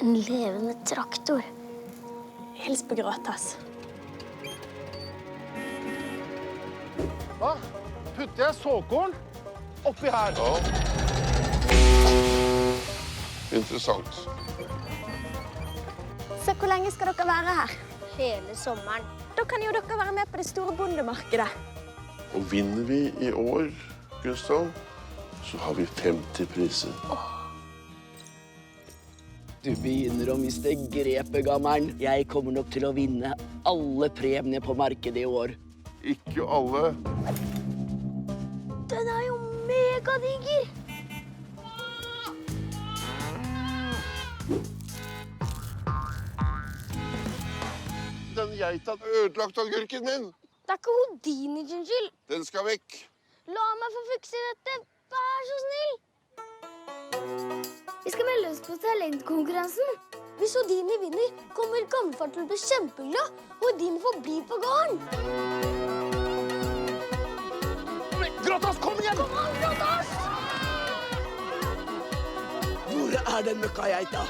En levende traktor. Hils på Gråtass. Hva? Putter jeg såkorn oppi her? Ja. Interessant. Så hvor lenge skal dere være her? Hele sommeren. Da kan jo dere være med på det store bondemarkedet. Og vinner vi i år, Gustav, så har vi 50 priser. Du begynner å miste grepet, gammelen. Jeg kommer nok til å vinne alle premiene på markedet i år. Ikke alle. Den er jo megadiger! Den geita har ødelagt agurken min. Det er ikke Houdini sin skyld. Den skal vekk. La meg få fikse dette. Vær så snill. Vi skal melde oss på talentkonkurransen. Hvis Houdini vinner, kommer gamlefar til å bli kjempeglad. Houdini får bli på gården. Gråtass, kom igjen! Kom an, Gråtass! Hvor er den møkkageita?